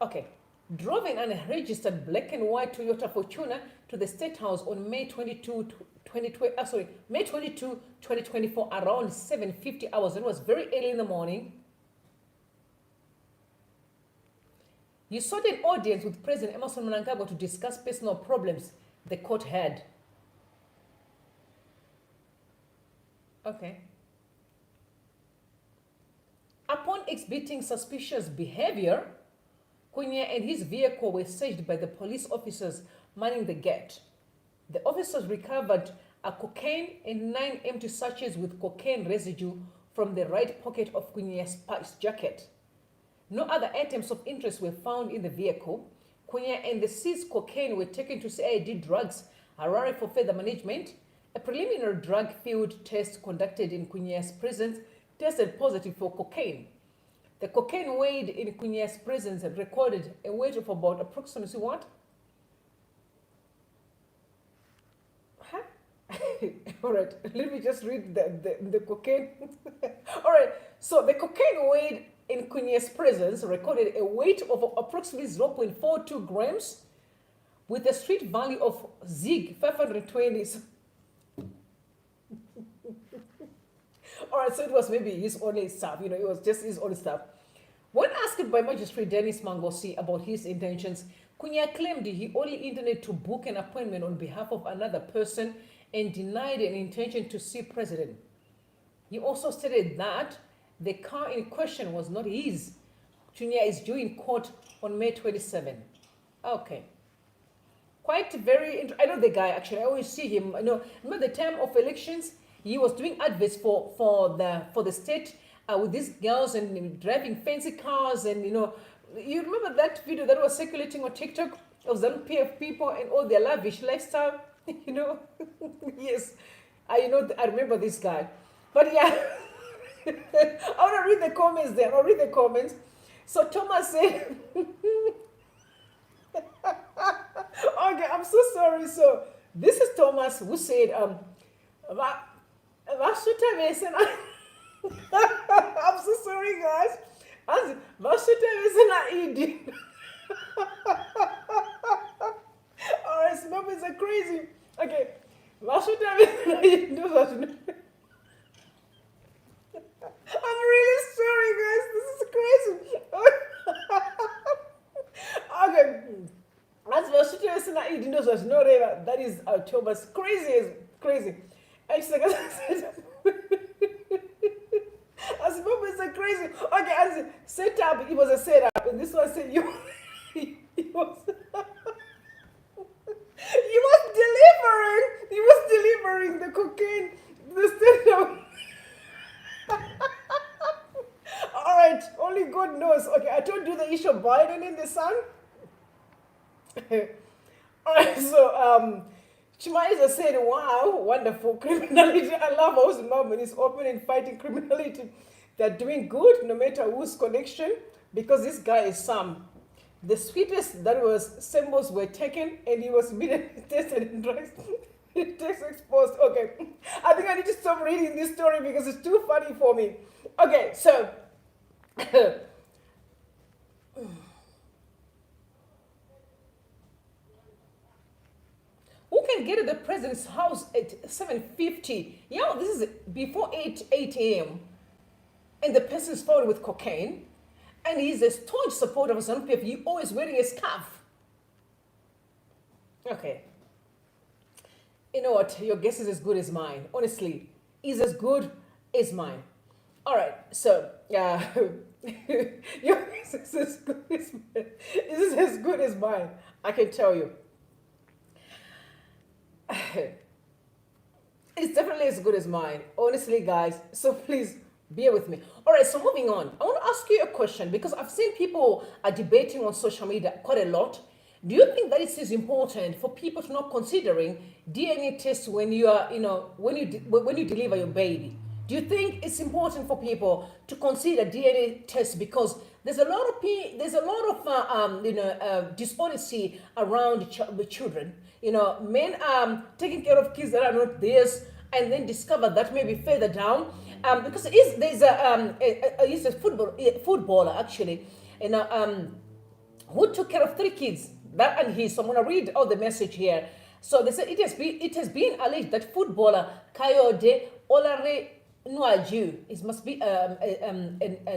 Okay. Drove in an unregistered black and white Toyota Fortuner to the State House on May 22, 2024, around 7:50 hours. It was very early in the morning. You sought an audience with President Emmerson Mnangagwa to discuss personal problems the court had. Okay. Upon exhibiting suspicious behavior, Kunya and his vehicle were searched by the police officers manning the gate. The officers recovered a cocaine and 9 empty sachets with cocaine residue from the right pocket of Kunya's jacket. No other items of interest were found in the vehicle. Kunya and the seized cocaine were taken to CID Drugs, Harare, for further management. A preliminary drug field test conducted in Kunya's presence tested positive for cocaine. The cocaine weighed in Kunya's presence recorded a weight of about approximately what? Huh? All right, let me just read the cocaine. All right, so the cocaine weighed in Kunya's presence recorded a weight of approximately 0.42 grams with a street value of ZiG 520. All right, so it was maybe his only stuff, it was just his own stuff. When asked by Magistrate Dennis Mangosi about his intentions, Kunya claimed he only intended to book an appointment on behalf of another person and denied an intention to see President. He also stated that the car in question was not his. Kunya is due in court on May 27. Okay. Quite very, I know the guy actually, I always see him, remember the time of elections, he was doing adverts for the state with these girls and driving fancy cars and you remember that video that was circulating on TikTok of some PF people and all their lavish lifestyle, Yes, I remember this guy. But yeah, I want to read the comments there. I'll read the comments. So Thomas said, okay, I'm so sorry. So this is Thomas who said, I'm so sorry, guys. Alright, Zimbabwe is crazy. Okay. I'm really sorry, guys. This is crazy. Okay. That is Thomas. Crazy is crazy. Actually, as Zimbabwe is crazy. Okay, as setup, it was a setup, and this one said he was delivering the cocaine to the setup. All right, only God knows. Okay, I told you the issue of Biden in the sun. All right, so Chamisa said, wow, wonderful criminality. I love how Zimbabwe is open and fighting criminality. They're doing good no matter whose connection, because this guy is Sam. The sweetest that was symbols were taken and he was immediately tested and drugs. Text exposed. Okay, I think I need to stop reading this story because it's too funny for me. Okay, so who can get to the president's house at 7:50? Yeah, this is before 8 a.m. and the person is found with cocaine, and he's a staunch supporter of ZANU-PF. He always wearing a scarf. Okay. You know what? Your guess is as good as mine. Honestly, is as good as mine. All right. So, your guess is as good as mine. Is as good as mine. I can tell you. It's definitely as good as mine. Honestly, guys. So please bear with me. All right. So moving on. I want to ask you a question because I've seen people are debating on social media quite a lot. Do you think that it is important for people to not considering DNA tests when you are, when you deliver your baby? Do you think it's important for people to consider DNA tests because there's a lot of dishonesty around with children? Men are taking care of kids that are not theirs, and then discover that maybe further down, because there's a footballer actually, who took care of 3 kids. That and his. So I'm going to read out the message here. So they said it has been alleged that footballer Kayode Olare Nwaju, it must be a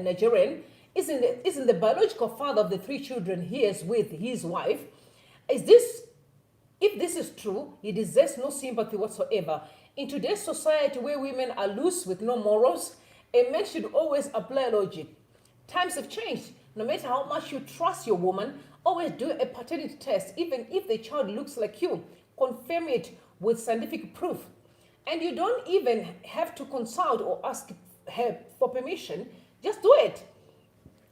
Nigerian, is in the biological father of the 3 children he has with his wife. If this is true, he deserves no sympathy whatsoever. In today's society where women are loose with no morals, a man should always apply logic. Times have changed. No matter how much you trust your woman, always do a paternity test. Even if the child looks like you, confirm it with scientific proof. And you don't even have to consult or ask her for permission. Just do it.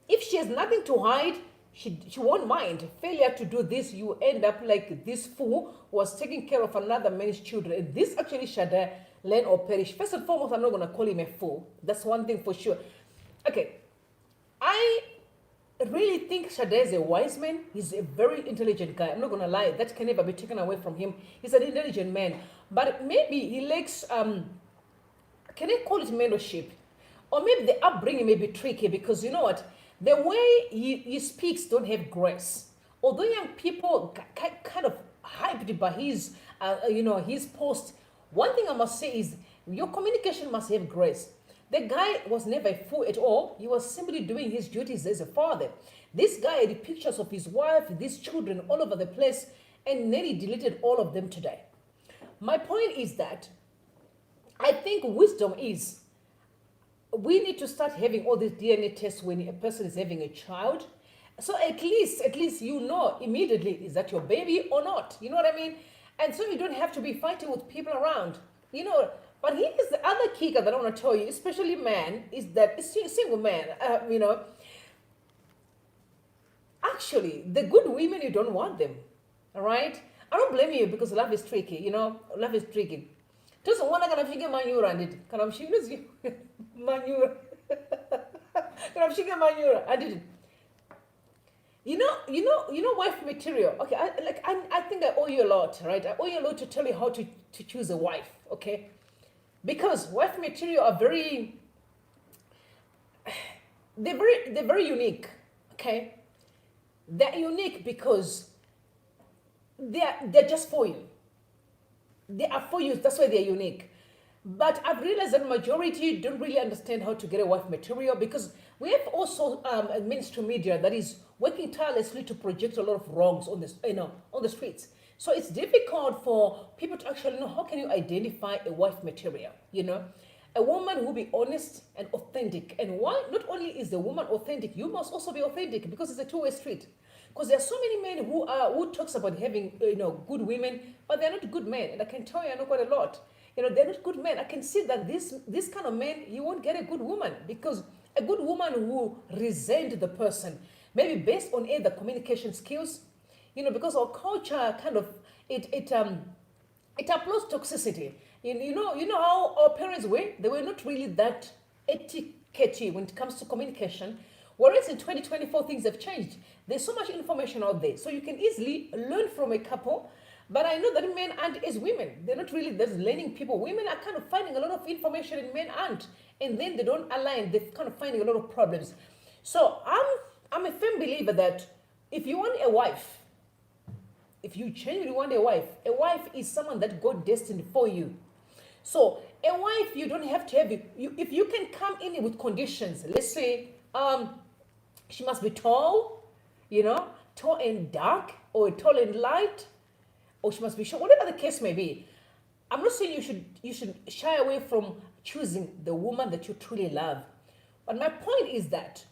If she has nothing to hide, she won't mind. Failure to do this, you end up like this fool who was taking care of another man's children. And this actually should learn or perish. First and foremost, I'm not going to call him a fool. That's one thing for sure. Okay. I really think Shada is a wise man. He's a very intelligent guy. I'm not going to lie. That can never be taken away from him. He's an intelligent man. But maybe he lacks, can I call it mentorship? Or maybe the upbringing may be tricky because you know what? The way he speaks don't have grace. Although young people kind of hyped by his, his post, one thing I must say is your communication must have grace. The guy was never a fool at all. He was simply doing his duties as a father. This guy had pictures of his wife, these children all over the place, and then he deleted all of them today. My point is that I think wisdom is we need to start having all these DNA tests when a person is having a child. So at least you know immediately, is that your baby or not? You know what I mean? And so you don't have to be fighting with people around. You know, but here's the other kicker that I want to tell you, especially men, is that single man, actually, the good women, you don't want them, all right? I don't blame you because love is tricky, you know, love is tricky. Just one I can figure manure and it. Can I figure manure? Can I figure manure? I did it. You know, wife material. Okay, I think I owe you a lot, right? I owe you a lot to tell you how to choose a wife, okay? Because wife material are they're very unique, okay? They're unique because they're just for you. They are for you, that's why they're unique. But I've realized that majority don't really understand how to get a wife material because we have also a mainstream media that is working tirelessly to project a lot of wrongs on this, on the streets. So it's difficult for people to actually know how can you identify a wife material, you know? A woman who will be honest and authentic. And why not only is the woman authentic, you must also be authentic because it's a two-way street. Because there are so many men who talks about having good women, but they're not good men. And I can tell you, I know quite a lot. They're not good men. I can see that this kind of man, you won't get a good woman because a good woman will resent the person, maybe based on the communication skills. Because our culture kind of it applauds toxicity. You know how our parents were? They were not really that etiquette when it comes to communication. Whereas in 2024, things have changed. There's so much information out there. So you can easily learn from a couple. But I know that men aren't as women. They're not really those learning people. Women are kind of finding a lot of information and men aren't. And then they don't align. They're kind of finding a lot of problems. So I'm a firm believer that if you want a wife, if you genuinely want a wife is someone that God destined for you. So a wife, you don't have to have it. If you can come in with conditions, let's say she must be tall, tall and dark, or tall and light, or she must be short, whatever the case may be. I'm not saying you should shy away from choosing the woman that you truly love. But my point is that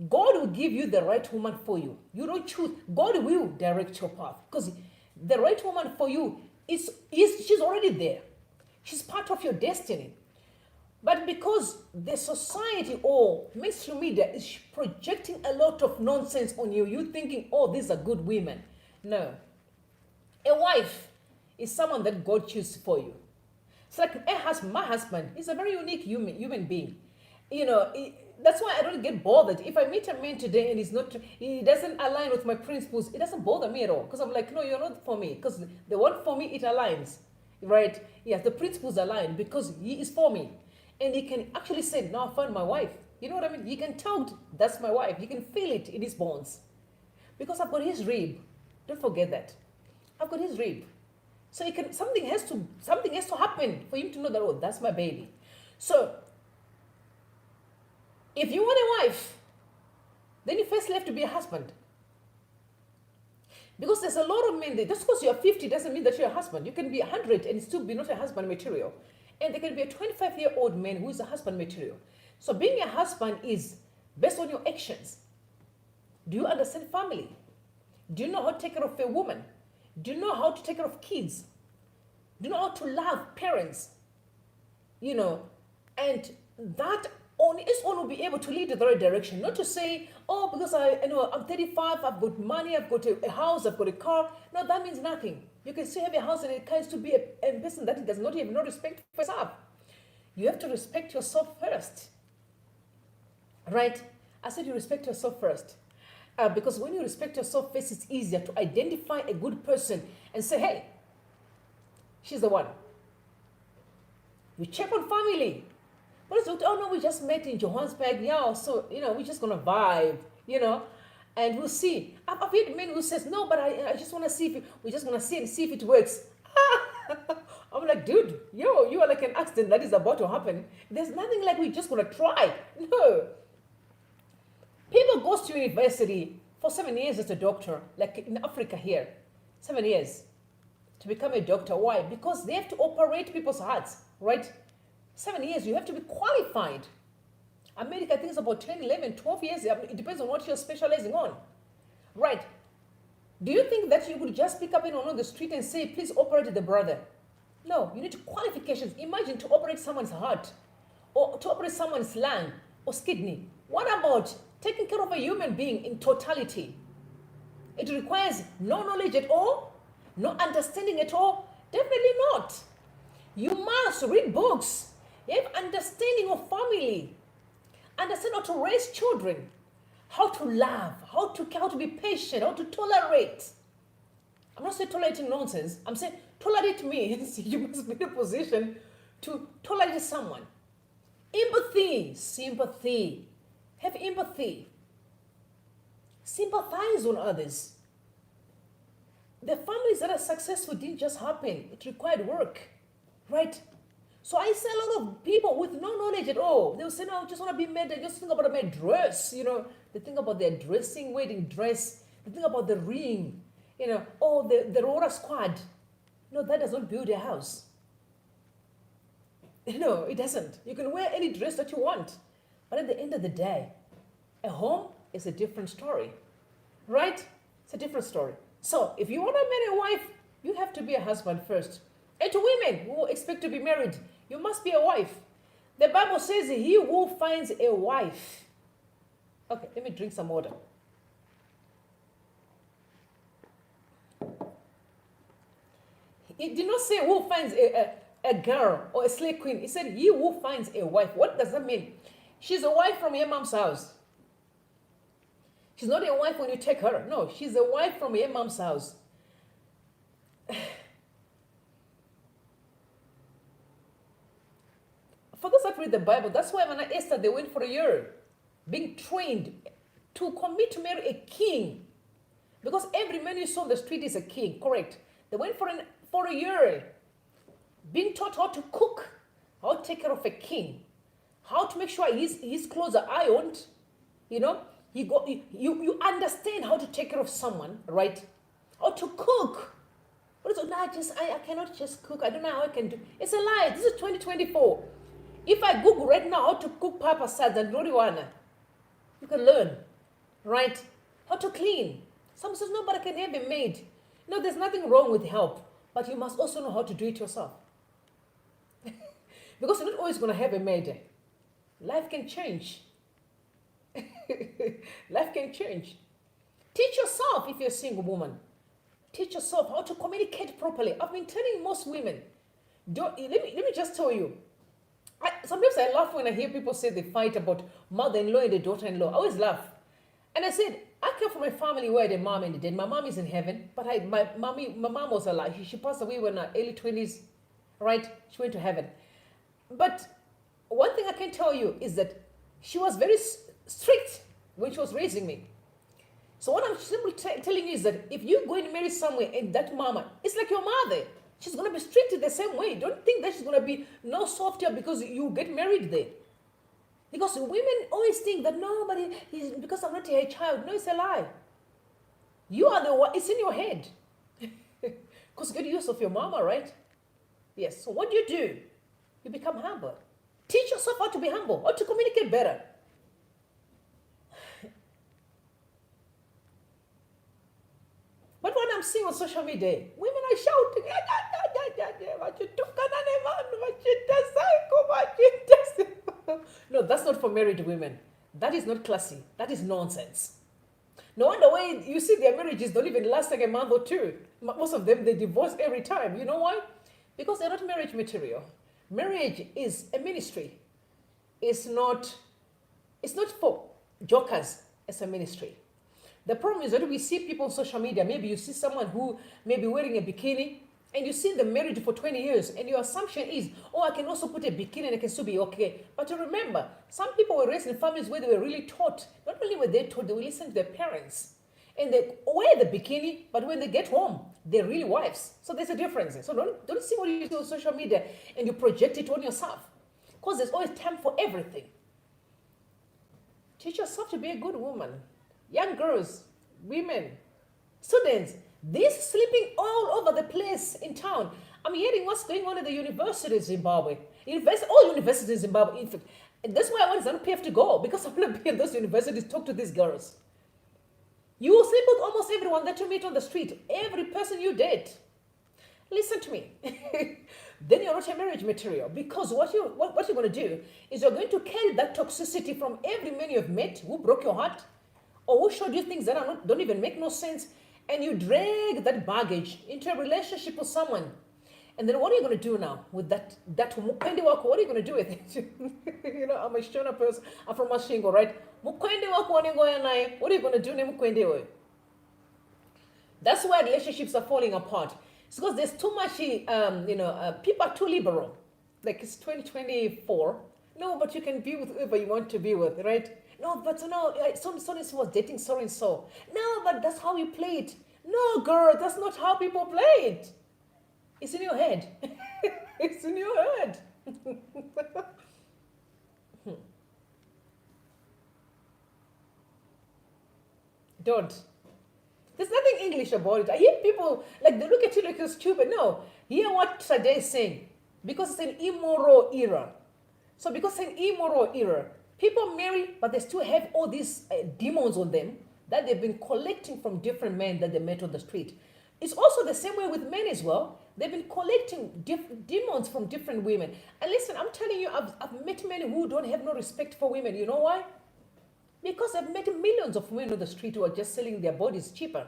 God will give you the right woman for you. You don't choose. God will direct your path because the right woman for you she's already there. She's part of your destiny. But because the society or mainstream media is projecting a lot of nonsense on you, you thinking, oh, these are good women. No. A wife is someone that God chooses for you. It's like my husband is a very unique human being. That's why I don't get bothered. If I meet a man today and he doesn't align with my principles, it doesn't bother me at all. Because I'm like, no, you're not for me. Because the one for me, it aligns. Right? Yes, the principles align because he is for me. And he can actually say, now I found my wife. You know what I mean? He can tell that's my wife. He can feel it in his bones. Because I've got his rib. Don't forget that. I've got his rib. So something has to happen for him to know that, oh, that's my baby. So if you want a wife, then you first have to be a husband. Because there's a lot of men, just because you're 50 doesn't mean that you're a husband. You can be 100 and still be not a husband material. And there can be a 25-year-old man who is a husband material. So being a husband is based on your actions. Do you understand family? Do you know how to take care of a woman? Do you know how to take care of kids? Do you know how to love parents? You know, and that on its own will be able to lead the right direction. Not to say, oh, because I'm 35, I've got money, I've got a house, I've got a car. No, that means nothing. You can still have a house and a car, is to be a person that does not have no respect for yourself. You have to respect yourself first. Right? I said you respect yourself first. Because when you respect yourself first, it's easier to identify a good person and say, hey, she's the one. You check on family. But it's, oh no, we just met in Johannesburg. Yeah, so, we're just going to vibe, and we'll see. I've heard men who says, no, but I just want to see if we just want to see and see if it works. I'm like, dude, you are like an accident that is about to happen. There's nothing like we're just going to try. No. People go to university for 7 years as a doctor, like in Africa here. 7 years to become a doctor. Why? Because they have to operate people's hearts, right? 7 years, you have to be qualified. America, I think it's about 10, 11, 12 years. It depends on what you're specializing on. Right. Do you think that you would just pick up on the street and say, please operate the brother? No, you need qualifications. Imagine to operate someone's heart, or to operate someone's lung or kidney. What about taking care of a human being in totality? It requires no knowledge at all, no understanding at all. Definitely not. You must read books. You have understanding of family. Understand how to raise children, how to love, how to be patient, how to tolerate. I'm not saying tolerating nonsense. I'm saying tolerate means you must be in a position to tolerate someone. Empathy, sympathy. Have empathy. Sympathize on others. The families that are successful didn't just happen. It required work, right? So I see a lot of people with no knowledge at all. They'll say, no, I just want to be married. They just think about my dress, They think about their dressing, wedding dress. They think about the ring, oh, the roller squad. No, that does not build a house. No, it doesn't. You can wear any dress that you want. But at the end of the day, a home is a different story, right? It's a different story. So if you want to marry a wife, you have to be a husband first. And to women who expect to be married, you must be a wife. The Bible says he who finds a wife. Okay, let me drink some water. It did not say who finds a girl or a slave queen. It said he who finds a wife. What does that mean? She's a wife from your mom's house. She's not a wife when you take her. No, she's a wife from your mom's house. For those that read the Bible, that's why when Esther, they went for a year, being trained to commit to marry a king. Because every man you saw on the street is a king, correct? They went for a year, being taught how to cook, how to take care of a king, how to make sure his clothes are ironed, you understand how to take care of someone, right? How to cook. But it's, no, I cannot just cook. I don't know how I can do. It's a lie. This is 2024. If I Google right now how to cook papa salad and roriwana, you can learn, right? How to clean. Someone says, no, but I can have a maid. No, there's nothing wrong with help, but you must also know how to do it yourself. Because you're not always going to have a maid. Life can change. Life can change. Teach yourself if you're a single woman. Teach yourself how to communicate properly. I've been telling most women, let me just tell you, sometimes I laugh when I hear people say they fight about mother-in-law and the daughter-in-law. I always laugh. And I said, I come from a family where the mom and the dad. My mom is in heaven, but my mom was alive. She passed away when her early 20s, right? She went to heaven. But one thing I can tell you is that she was very strict when she was raising me. So what I'm simply telling you is that if you're going to marry somewhere and that mama, it's like your mother. She's going to be strict the same way. Don't think that she's going to be no softer because you get married there. Because women always think that nobody is because I'm not a child. No, it's a lie. You are the one. It's in your head. Because you get use of your mama, right? Yes. So what do? You become humble. Teach yourself how to be humble, how to communicate better. I'm seeing on social media, women are shouting, no, that's not for married women. That is not classy. That is nonsense. No wonder why you see their marriages don't even last like a month or two. Most of them, they divorce every time. You know why? Because they're not marriage material. Marriage is a ministry. It's not for jokers. It's a ministry. The problem is that we see people on social media. Maybe you see someone who may be wearing a bikini, and you see them married for 20 years, and your assumption is, oh, I can also put a bikini and I can still be okay. But you remember, some people were raised in families where they were really taught. Not only were they taught, they were listening to their parents. And they wear the bikini, but when they get home, they're really wives. So there's a difference. So don't see what you see on social media and you project it on yourself. Because there's always time for everything. Teach yourself to be a good woman. Young girls, women, students, this sleeping all over the place in town. I'm hearing what's going on at the university in Zimbabwe. All universities in Zimbabwe. In fact, and that's why I want ZANU-PF to go, because I want to be in those universities, talk to these girls. You will sleep with almost everyone that you meet on the street, every person you date. Listen to me. Then you're not a marriage material, because what you're going to do is you're going to carry that toxicity from every man you've met who broke your heart or who showed you things that don't even make no sense, and you drag that baggage into a relationship with someone. And then what are you going to do now with that mukwende wako? What are you going to do with it? You know, I'm a Shona person. I'm from Mashingo, right? Mukwende wako wanengoya naye. What are you going to do ne mukwende oyo? That's why relationships are falling apart. It's because there's too much, people are too liberal. Like, it's 2024. No, but you can be with whoever you want to be with, right? No, but so-and-so was dating so-and-so. No, but that's how you play it. No, girl, that's not how people play it. It's in your head. It's in your head. Don't. There's nothing English about it. I hear people, like, they look at you like you're stupid. No, hear what Sade is saying. Because it's an immoral era. So because it's an immoral era, people marry, but they still have all these demons on them that they've been collecting from different men that they met on the street. It's also the same way with men as well. They've been collecting demons from different women. And listen, I'm telling you, I've met men who don't have no respect for women. You know why? Because I've met millions of women on the street who are just selling their bodies cheaper.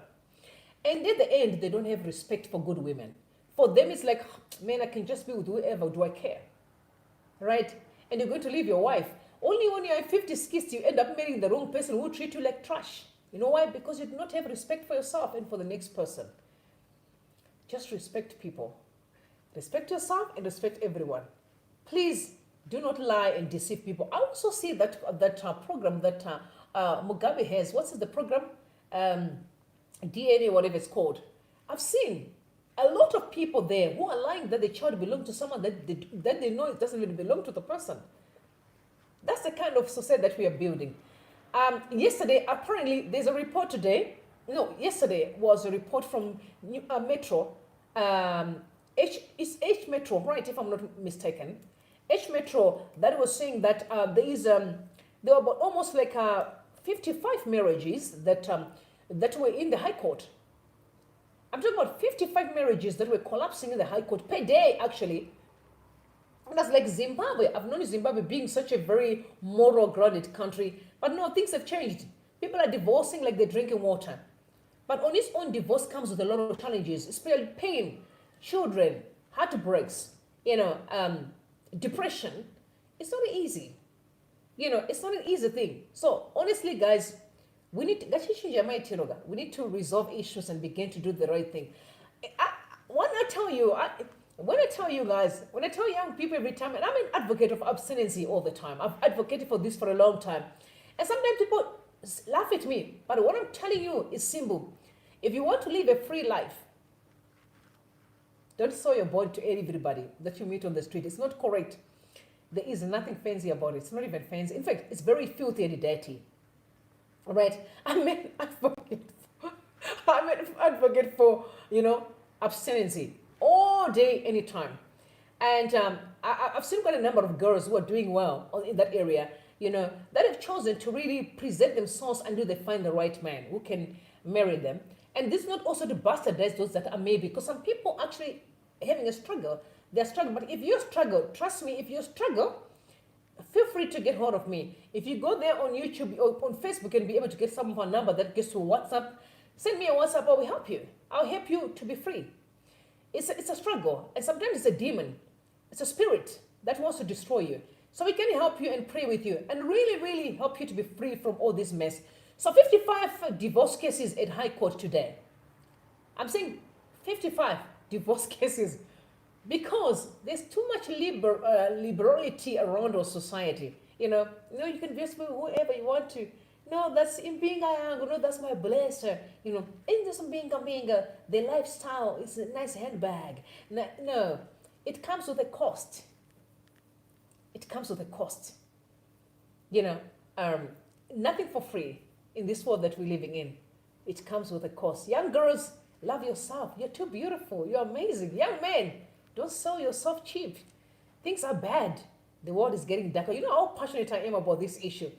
And at the end, they don't have respect for good women. For them, it's like, man, I can just be with whoever, do I care? Right? And you're going to leave your wife. Only when you're 50 skis, you end up marrying the wrong person who treat you like trash. You know why? Because you do not have respect for yourself and for the next person. Just respect people. Respect yourself and respect everyone. Please do not lie and deceive people. I also see that program that Mugabe has. What's the program? DNA, whatever it's called. I've seen a lot of people there who are lying that the child belongs to someone that they know it doesn't even belong to the person. That's the kind of society that we are building. Yesterday, apparently, there's a report today. No, yesterday was a report from Metro. It's H Metro, right? If I'm not mistaken, H Metro that was saying that there were about almost like 55 marriages that were in the High Court. I'm talking about 55 marriages that were collapsing in the High Court per day, actually. And that's like Zimbabwe. I've known Zimbabwe being such a very moral grounded country, but no, things have changed. People are divorcing like they're drinking water. But on its own, divorce comes with a lot of challenges, especially pain, children, heartbreaks, depression. It's not easy. It's not an easy thing. So honestly, guys, we need to resolve issues and begin to do the right thing. When I tell you guys, when I tell young people every time, and I'm an advocate of abstinency all the time. I've advocated for this for a long time. And sometimes people laugh at me, but what I'm telling you is simple. If you want to live a free life, don't sell your body to everybody that you meet on the street. It's not correct. There is nothing fancy about it. It's not even fancy. In fact, it's very filthy and dirty. All right? I'm an advocate for, abstinency all day, anytime. And I've seen quite a number of girls who are doing well in that area, that have chosen to really present themselves until they find the right man who can marry them. And this is not also to bastardize those that are maybe, because some people actually having a struggle. They're struggling. But if you struggle, trust me, if you struggle, feel free to get hold of me. If you go there on YouTube or on Facebook and be able to get some of our number that gets to WhatsApp, send me a WhatsApp, I will help you. I'll help you to be free. It's a struggle, and sometimes it's a demon. It's a spirit that wants to destroy you. So we can help you and pray with you and really, really help you to be free from all this mess. So 55 divorce cases at High Court today. I'm saying 55 divorce cases because there's too much liberality around our society. You know, you can just be whoever you want to. No, that's Impinga, no, that's my blesser. You know, in this Impinga, the lifestyle is a nice handbag. No, it comes with a cost. It comes with a cost. You know, nothing for free in this world that we're living in. It comes with a cost. Young girls, love yourself. You're too beautiful. You're amazing. Young men, don't sell yourself cheap. Things are bad. The world is getting darker. You know how passionate I am about this issue.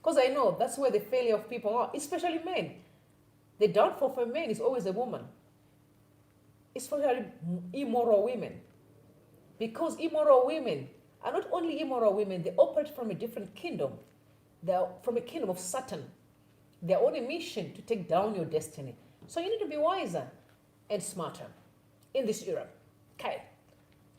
Because I know that's where the failure of people are, especially men. The downfall for men is always a woman. Especially immoral women. Because immoral women are not only immoral women, they operate from a different kingdom. They are from a kingdom of Satan. They're on a mission to take down your destiny. So you need to be wiser and smarter in this era. Okay.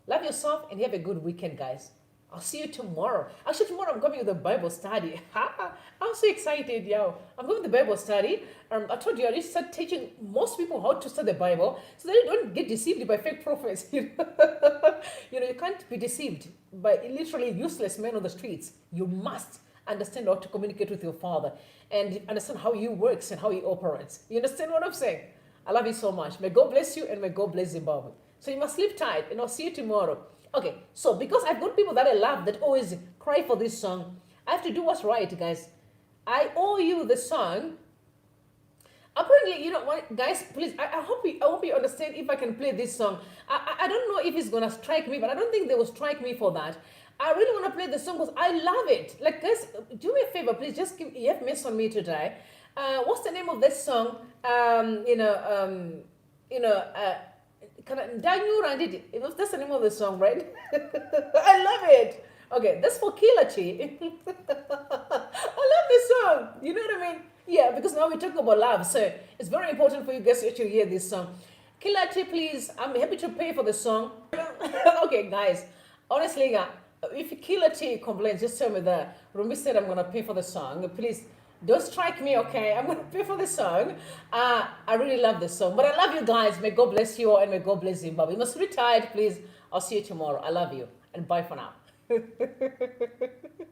Love yourself and have a good weekend, guys. I'll see you tomorrow. Actually, tomorrow I'm coming with a Bible study. I'm so excited, yo. I'm going with the Bible study. I told you I just start teaching most people how to study the Bible so that they don't get deceived by fake prophets. You know, you can't be deceived by literally useless men on the streets. You must understand how to communicate with your Father and understand how He works and how He operates. You understand what I'm saying? I love you so much. May God bless you and may God bless Zimbabwe. So you must sleep tight and I'll see you tomorrow. Okay, so because I've got people that I love that always cry for this song, I have to do what's right, guys. I owe you the song. Apparently, you know what, guys, please, I hope you understand if I can play this song. I don't know if it's going to strike me, but I don't think they will strike me for that. I really want to play the song because I love it. Like, guys, do me a favor, please, just have mess on me today. What's the name of this song? That's the name of the song, right? I love it. Okay, that's for Kilachi. I love this song. You know what I mean? Yeah, because now we talk about love, so it's very important for you guys to actually hear this song. Kilachi, please. I'm happy to pay for the song. Okay, guys. Honestly, if Kilachi complains, just tell me that Rumi said I'm gonna pay for the song. Please. Don't strike me, okay? I'm going to pay for the song. I really love this song. But I love you guys. May God bless you all and may God bless Zimbabwe. You must be tired, please. I'll see you tomorrow. I love you. And bye for now.